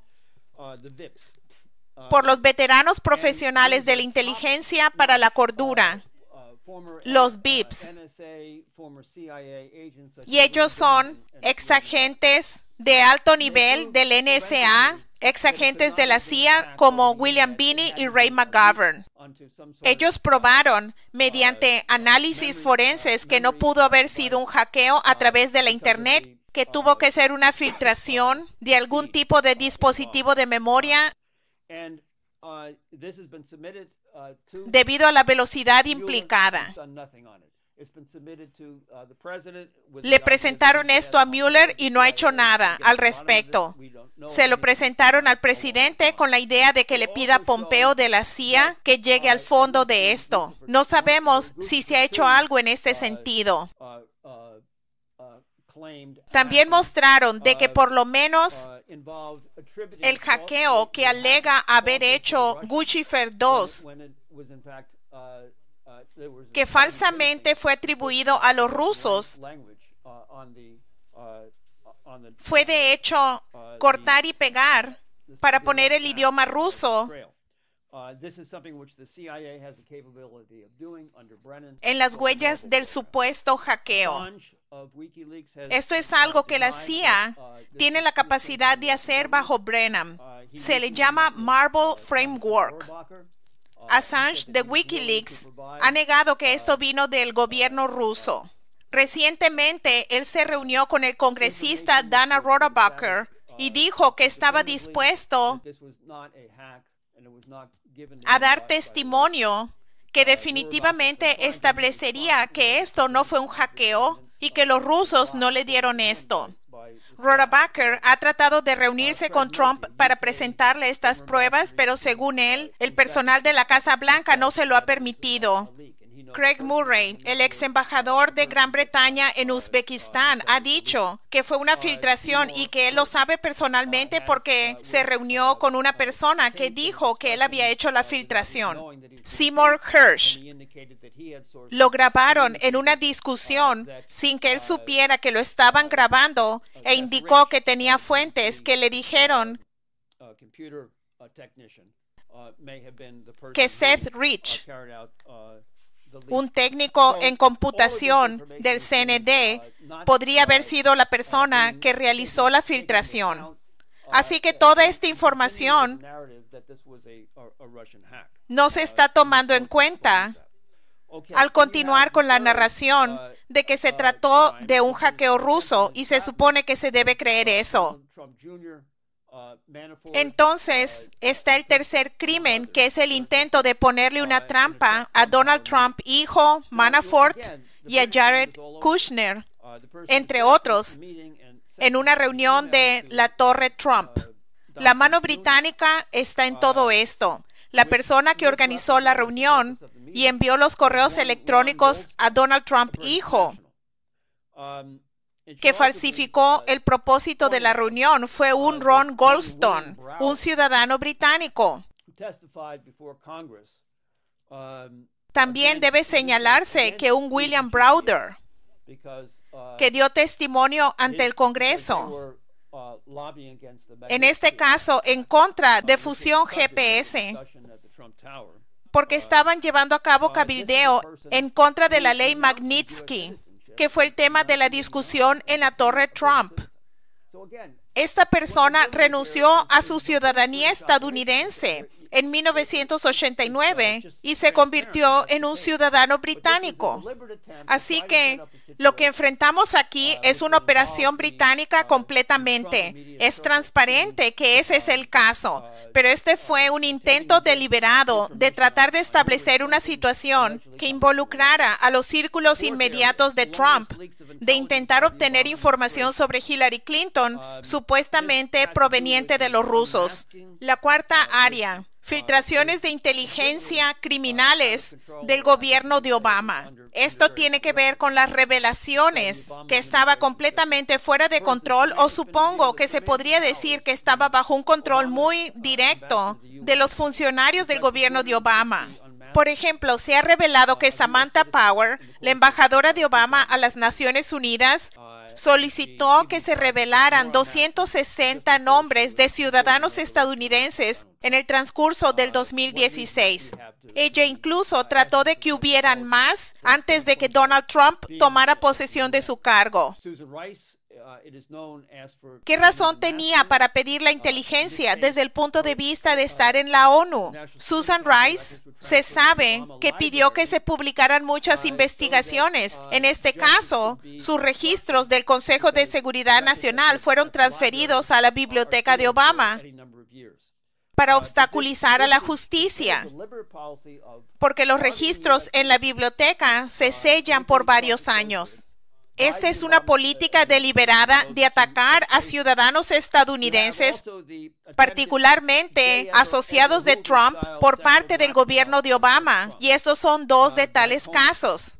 por los veteranos profesionales de la inteligencia para la cordura, los VIPs, y ellos son exagentes de alto nivel del NSA, exagentes de la CIA como William Binney y Ray McGovern. Ellos probaron mediante análisis forenses que no pudo haber sido un hackeo a través de la Internet, que tuvo que ser una filtración de algún tipo de dispositivo de memoria debido a la velocidad implicada. Le presentaron esto a Mueller y no ha hecho nada al respecto. Se lo presentaron al presidente con la idea de que le pida a Pompeo de la CIA que llegue al fondo de esto. No sabemos si se ha hecho algo en este sentido. También mostraron de que por lo menos el hackeo que alega haber hecho Guccifer 2, que falsamente fue atribuido a los rusos, fue de hecho cortar y pegar para poner el idioma ruso en las huellas del supuesto hackeo. Esto es algo que la CIA tiene la capacidad de hacer bajo Brennan. Se le llama Marble Framework. Assange de Wikileaks ha negado que esto vino del gobierno ruso. Recientemente, él se reunió con el congresista Dana Rohrabacher y dijo que estaba dispuesto a dar testimonio que definitivamente establecería que esto no fue un hackeo y que los rusos no le dieron esto. Rohrabacher ha tratado de reunirse con Trump para presentarle estas pruebas, pero según él, el personal de la Casa Blanca no se lo ha permitido. Craig Murray, el ex embajador de Gran Bretaña en Uzbekistán, ha dicho que fue una filtración y que él lo sabe personalmente porque se reunió con una persona que dijo que él había hecho la filtración. Seymour Hersh. Lo grabaron en una discusión sin que él supiera que lo estaban grabando e indicó que tenía fuentes que le dijeron que Seth Rich un técnico en computación del CND, podría haber sido la persona que realizó la filtración. Así que toda esta información no se está tomando en cuenta al continuar con la narración de que se trató de un hackeo ruso y se supone que se debe creer eso. Entonces, está el tercer crimen, que es el intento de ponerle una trampa a Donald Trump, hijo, Manafort, y a Jared Kushner, entre otros, en una reunión de la Torre Trump. La mano británica está en todo esto. La persona que organizó la reunión y envió los correos electrónicos a Donald Trump, hijo, que falsificó el propósito de la reunión, fue un Ron Goldstone, un ciudadano británico. También debe señalarse que un William Browder, que dio testimonio ante el Congreso, en este caso en contra de fusión GPS, porque estaban llevando a cabo cabildeo en contra de la ley Magnitsky, que fue el tema de la discusión en la Torre Trump. Esta persona renunció a su ciudadanía estadounidense en 1989 y se convirtió en un ciudadano británico. Así que lo que enfrentamos aquí es una operación británica completamente. Es transparente que ese es el caso, pero este fue un intento deliberado de tratar de establecer una situación que involucrara a los círculos inmediatos de Trump, de intentar obtener información sobre Hillary Clinton, supuestamente proveniente de los rusos. La cuarta área: filtraciones de inteligencia criminales del gobierno de Obama. Esto tiene que ver con las revelaciones, que estaba completamente fuera de control, o supongo que se podría decir que estaba bajo un control muy directo de los funcionarios del gobierno de Obama. Por ejemplo, se ha revelado que Samantha Power, la embajadora de Obama a las Naciones Unidas, solicitó que se revelaran 260 nombres de ciudadanos estadounidenses en el transcurso del 2016. Ella incluso trató de que hubieran más antes de que Donald Trump tomara posesión de su cargo. ¿Qué razón tenía para pedir la inteligencia desde el punto de vista de estar en la ONU? Susan Rice se sabe que pidió que se publicaran muchas investigaciones. En este caso, sus registros del Consejo de Seguridad Nacional fueron transferidos a la biblioteca de Obama para obstaculizar a la justicia, porque los registros en la biblioteca se sellan por varios años. Esta es una política deliberada de atacar a ciudadanos estadounidenses, particularmente asociados de Trump, por parte del gobierno de Obama, y estos son dos de tales casos.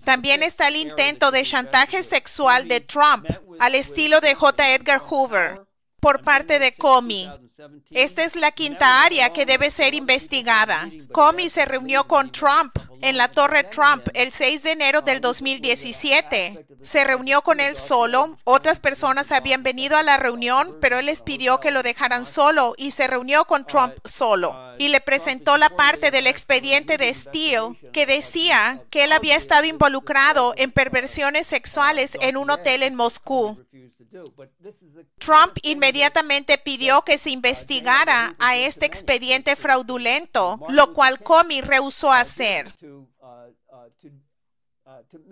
También está el intento de chantaje sexual de Trump, al estilo de J. Edgar Hoover, por parte de Comey. Esta es la quinta área que debe ser investigada. Comey se reunió con Trump en la Torre Trump el 6 de enero del 2017. Se reunió con él solo. Otras personas habían venido a la reunión, pero él les pidió que lo dejaran solo y se reunió con Trump solo. Y le presentó la parte del expediente de Steele que decía que él había estado involucrado en perversiones sexuales en un hotel en Moscú. Trump inmediatamente pidió que se investigara a este expediente fraudulento, lo cual Comey rehusó hacer.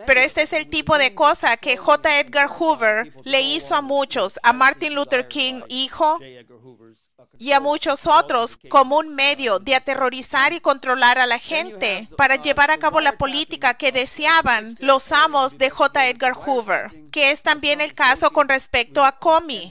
Pero este es el tipo de cosa que J. Edgar Hoover le hizo a muchos, a Martin Luther King, hijo, y a muchos otros, como un medio de aterrorizar y controlar a la gente para llevar a cabo la política que deseaban los amos de J. Edgar Hoover, que es también el caso con respecto a Comey.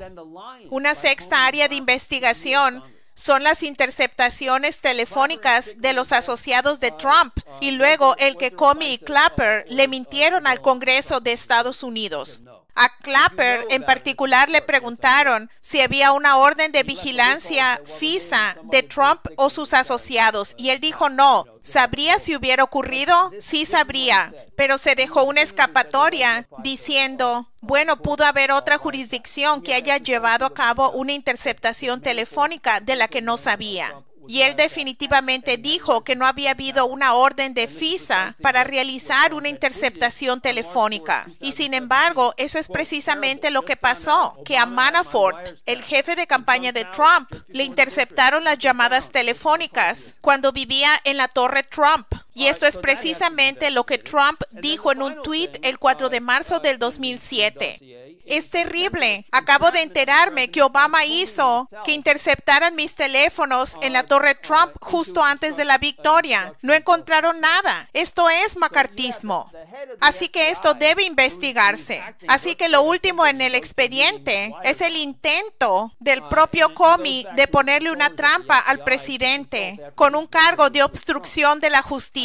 Una sexta área de investigación son las interceptaciones telefónicas de los asociados de Trump y luego el que Comey y Clapper le mintieron al Congreso de Estados Unidos. A Clapper en particular le preguntaron si había una orden de vigilancia FISA de Trump o sus asociados y él dijo no. ¿Sabría si hubiera ocurrido? Sí sabría, pero se dejó una escapatoria diciendo, bueno, pudo haber otra jurisdicción que haya llevado a cabo una interceptación telefónica de la que no sabía. y él definitivamente dijo que no había habido una orden de FISA para realizar una interceptación telefónica. Y sin embargo, eso es precisamente lo que pasó, que a Manafort, el jefe de campaña de Trump, le interceptaron las llamadas telefónicas cuando vivía en la Torre Trump. Y esto es precisamente lo que Trump dijo en un tuit el 4 de marzo del 2007. Es terrible. Acabo de enterarme que Obama hizo que interceptaran mis teléfonos en la Torre Trump justo antes de la victoria. No encontraron nada. Esto es macartismo. Así que esto debe investigarse. Así que lo último en el expediente es el intento del propio Comey de ponerle una trampa al presidente con un cargo de obstrucción de la justicia.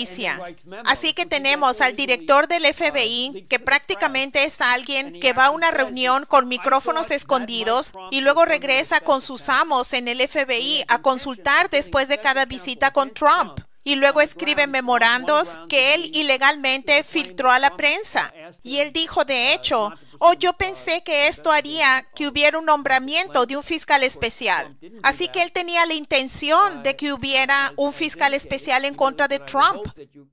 Así que tenemos al director del FBI, que prácticamente es alguien que va a una reunión con micrófonos escondidos y luego regresa con sus amos en el FBI a consultar después de cada visita con Trump. Y luego escribe memorandos que él ilegalmente filtró a la prensa. Y él dijo, de hecho, yo pensé que esto haría que hubiera un nombramiento de un fiscal especial. Así que él tenía la intención de que hubiera un fiscal especial en contra de Trump.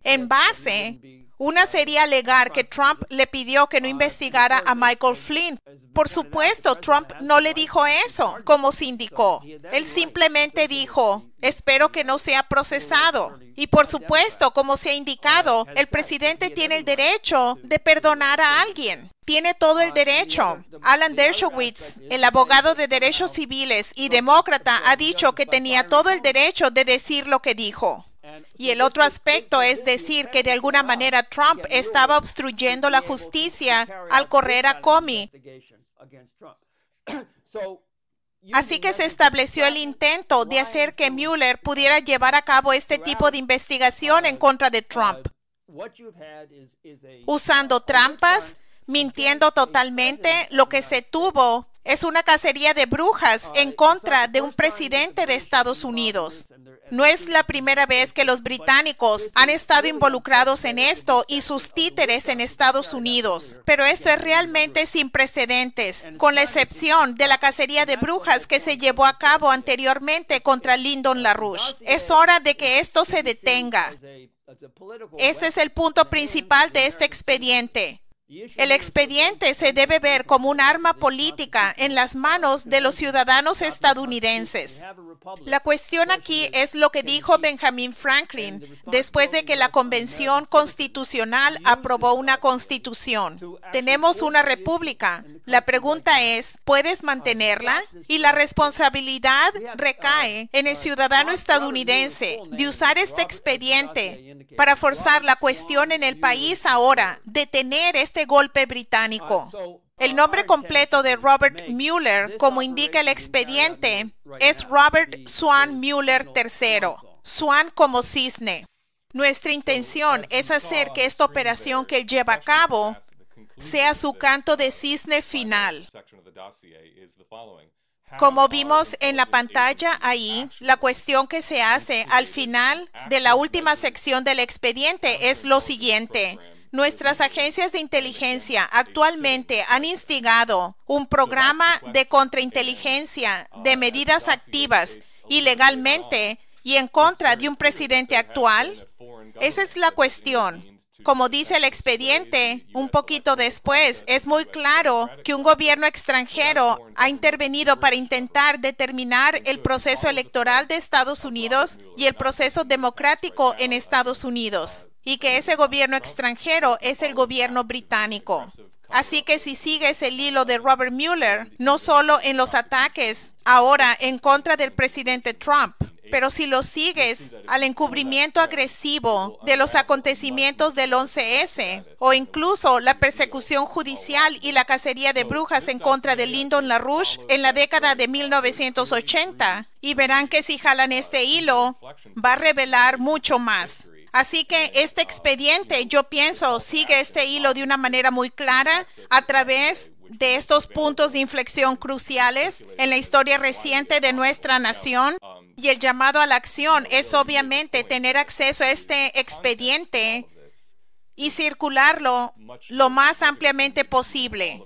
En base, una sería alegar que Trump le pidió que no investigara a Michael Flynn. Por supuesto, Trump no le dijo eso, como se indicó. Él simplemente dijo, espero que no sea procesado. Y por supuesto, como se ha indicado, el presidente tiene el derecho de perdonar a alguien. Tiene todo el derecho. Alan Dershowitz, el abogado de derechos civiles y demócrata, ha dicho que tenía todo el derecho de decir lo que dijo. Y el otro aspecto es decir que de alguna manera Trump estaba obstruyendo la justicia al correr a Comey. Así que se estableció el intento de hacer que Mueller pudiera llevar a cabo este tipo de investigación en contra de Trump, usando trampas, mintiendo totalmente. Lo que se tuvo es una cacería de brujas en contra de un presidente de Estados Unidos. No es la primera vez que los británicos han estado involucrados en esto y sus títeres en Estados Unidos. Pero esto es realmente sin precedentes, con la excepción de la cacería de brujas que se llevó a cabo anteriormente contra Lyndon LaRouche. Es hora de que esto se detenga. Este es el punto principal de este expediente. El expediente se debe ver como un arma política en las manos de los ciudadanos estadounidenses. La cuestión aquí es lo que dijo Benjamin Franklin después de que la Convención Constitucional aprobó una constitución. Tenemos una república. La pregunta es, ¿puedes mantenerla? Y la responsabilidad recae en el ciudadano estadounidense de usar este expediente para forzar la cuestión en el país ahora, detener este golpe británico. El nombre completo de Robert Mueller, como indica el expediente, es Robert Swan Mueller III, Swan como cisne. Nuestra intención es hacer que esta operación que él lleva a cabo sea su canto de cisne final. Como vimos en la pantalla ahí, la cuestión que se hace al final de la última sección del expediente es lo siguiente. Nuestras agencias de inteligencia actualmente han instigado un programa de contrainteligencia de medidas activas ilegalmente y en contra de un presidente actual. Esa es la cuestión. Como dice el expediente, un poquito después, es muy claro que un gobierno extranjero ha intervenido para intentar determinar el proceso electoral de Estados Unidos y el proceso democrático en Estados Unidos, y que ese gobierno extranjero es el gobierno británico. Así que si sigues el hilo de Robert Mueller, no solo en los ataques ahora en contra del presidente Trump, pero si lo sigues al encubrimiento agresivo de los acontecimientos del 11S o incluso la persecución judicial y la cacería de brujas en contra de Lyndon LaRouche en la década de 1980, y verán que si jalan este hilo, va a revelar mucho más. Así que este expediente, yo pienso, sigue este hilo de una manera muy clara a través de estos puntos de inflexión cruciales en la historia reciente de nuestra nación. Y el llamado a la acción es obviamente tener acceso a este expediente y circularlo lo más ampliamente posible.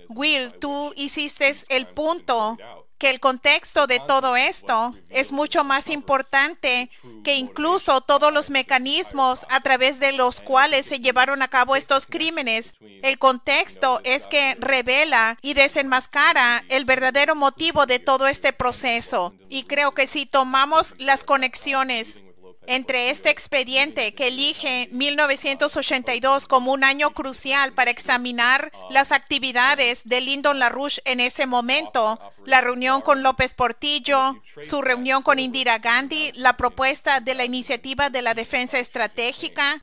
Will, tú hiciste el punto que el contexto de todo esto es mucho más importante que incluso todos los mecanismos a través de los cuales se llevaron a cabo estos crímenes. El contexto es que revela y desenmascara el verdadero motivo de todo este proceso. Y creo que si tomamos las conexiones entre este expediente que elige 1982 como un año crucial para examinar las actividades de Lyndon LaRouche en ese momento, la reunión con López Portillo, su reunión con Indira Gandhi, la propuesta de la iniciativa de la defensa estratégica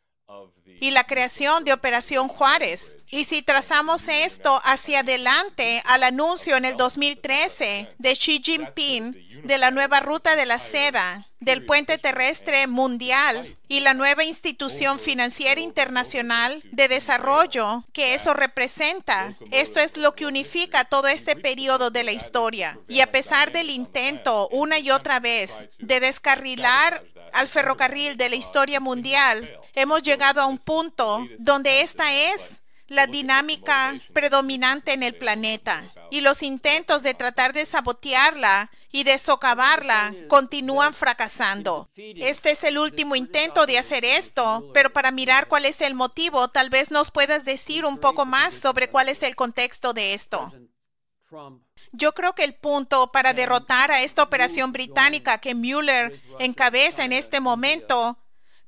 y la creación de Operación Juárez. Y si trazamos esto hacia adelante al anuncio en el 2013 de Xi Jinping de la nueva ruta de la seda, del puente terrestre mundial y la nueva institución financiera internacional de desarrollo que eso representa, esto es lo que unifica todo este periodo de la historia. Y a pesar del intento una y otra vez de descarrilar al ferrocarril de la historia mundial, hemos llegado a un punto donde esta es la dinámica predominante en el planeta y los intentos de tratar de sabotearla y de socavarla continúan fracasando. Este es el último intento de hacer esto, pero para mirar cuál es el motivo, tal vez nos puedas decir un poco más sobre cuál es el contexto de esto. Yo creo que el punto para derrotar a esta operación británica que Mueller encabeza en este momento,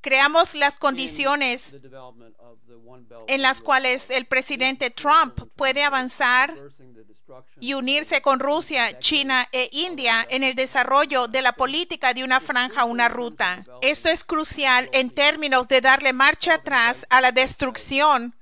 creamos las condiciones en las cuales el presidente Trump puede avanzar y unirse con Rusia, China e India en el desarrollo de la política de una franja, una ruta. Esto es crucial en términos de darle marcha atrás a la destrucción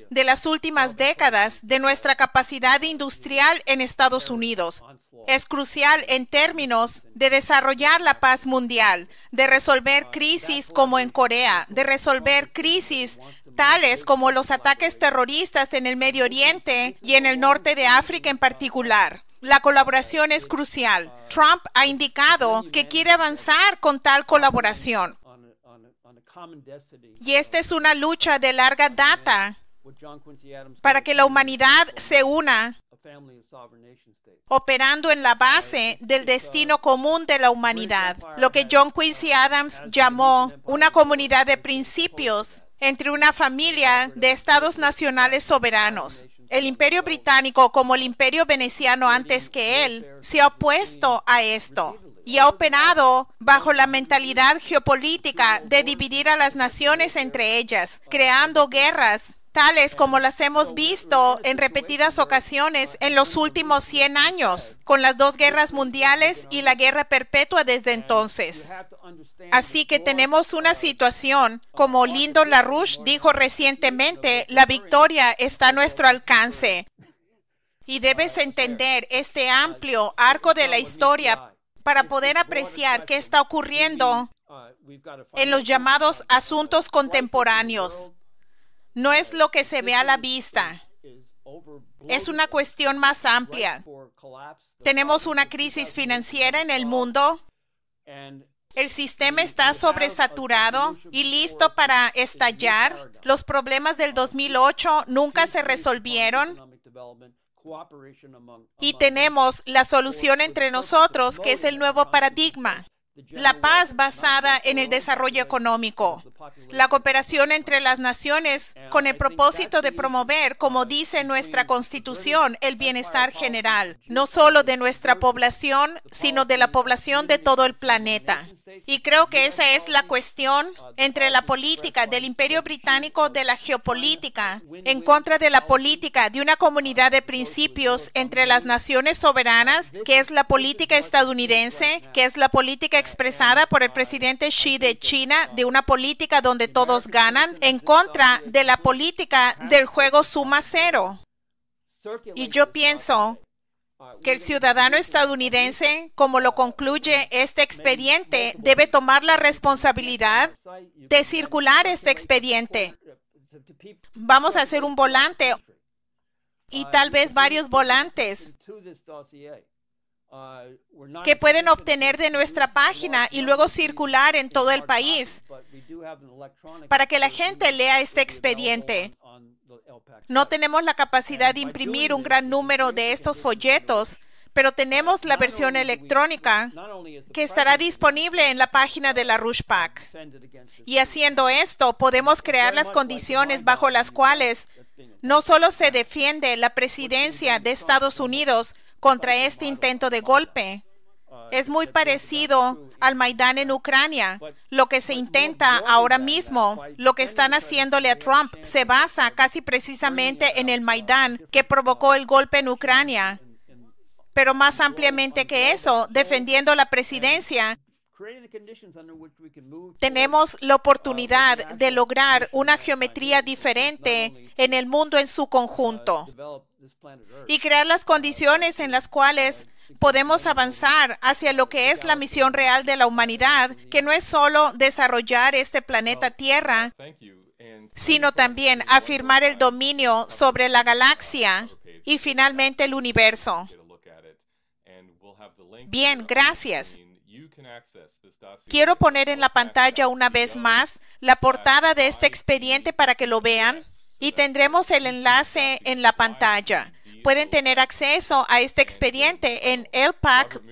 de las últimas décadas de nuestra capacidad industrial en Estados Unidos. Es crucial en términos de desarrollar la paz mundial, de resolver crisis como en Corea, de resolver crisis tales como los ataques terroristas en el Medio Oriente y en el norte de África en particular. La colaboración es crucial. Trump ha indicado que quiere avanzar con tal colaboración. Y esta es una lucha de larga data para que la humanidad se una, operando en la base del destino común de la humanidad, lo que John Quincy Adams llamó una comunidad de principios entre una familia de estados nacionales soberanos. El Imperio Británico, como el Imperio Veneciano antes que él, se ha opuesto a esto y ha operado bajo la mentalidad geopolítica de dividir a las naciones entre ellas, creando guerras tales como las hemos visto en repetidas ocasiones en los últimos 100 años, con las 2 guerras mundiales y la guerra perpetua desde entonces. Así que tenemos una situación, como Lyndon LaRouche dijo recientemente, la victoria está a nuestro alcance. Y debes entender este amplio arco de la historia para poder apreciar qué está ocurriendo en los llamados asuntos contemporáneos. No es lo que se ve a la vista. Es una cuestión más amplia. Tenemos una crisis financiera en el mundo. El sistema está sobresaturado y listo para estallar. Los problemas del 2008 nunca se resolvieron. Y tenemos la solución entre nosotros, que es el nuevo paradigma. La paz basada en el desarrollo económico, la cooperación entre las naciones con el propósito de promover, como dice nuestra Constitución, el bienestar general, no solo de nuestra población, sino de la población de todo el planeta. Y creo que esa es la cuestión entre la política del Imperio Británico, de la geopolítica, en contra de la política de una comunidad de principios entre las naciones soberanas, que es la política estadounidense, que es la política expresada por el presidente Xi de China, de una política donde todos ganan, en contra de la política del juego suma cero. Y yo pienso que el ciudadano estadounidense, como lo concluye este expediente, debe tomar la responsabilidad de circular este expediente. Vamos a hacer un volante y tal vez varios volantes que pueden obtener de nuestra página y luego circular en todo el país para que la gente lea este expediente. No tenemos la capacidad de imprimir un gran número de estos folletos, pero tenemos la versión electrónica que estará disponible en la página de la RUSHPAC. Y haciendo esto, podemos crear las condiciones bajo las cuales no solo se defiende la presidencia de Estados Unidos contra este intento de golpe. Es muy parecido al Maidán en Ucrania. Lo que se intenta ahora mismo, lo que están haciéndole a Trump, se basa casi precisamente en el Maidán que provocó el golpe en Ucrania. Pero más ampliamente que eso, defendiendo la presidencia, tenemos la oportunidad de lograr una geometría diferente en el mundo en su conjunto y crear las condiciones en las cuales podemos avanzar hacia lo que es la misión real de la humanidad, que no es solo desarrollar este planeta Tierra, sino también afirmar el dominio sobre la galaxia y finalmente el universo. Bien, gracias. Quiero poner en la pantalla una vez más la portada de este expediente para que lo vean y tendremos el enlace en la pantalla. Pueden tener acceso a este expediente en lpac.co/YTDOS.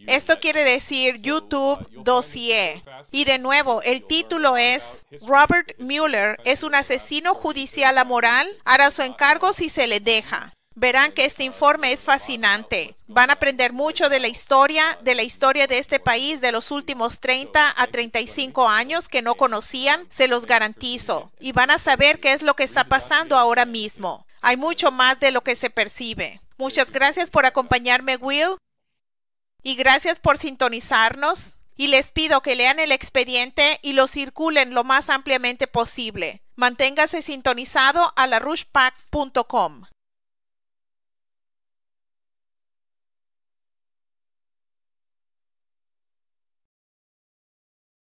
Esto quiere decir YouTube Dossier. Y de nuevo, el título es Robert Mueller es un asesino judicial amoral, hará su encargo si se le deja. Verán que este informe es fascinante. Van a aprender mucho de la historia de este país de los últimos 30 a 35 años que no conocían, se los garantizo. Y van a saber qué es lo que está pasando ahora mismo. Hay mucho más de lo que se percibe. Muchas gracias por acompañarme, Will. Y gracias por sintonizarnos. Y les pido que lean el expediente y lo circulen lo más ampliamente posible. Manténgase sintonizado a larushpac.com.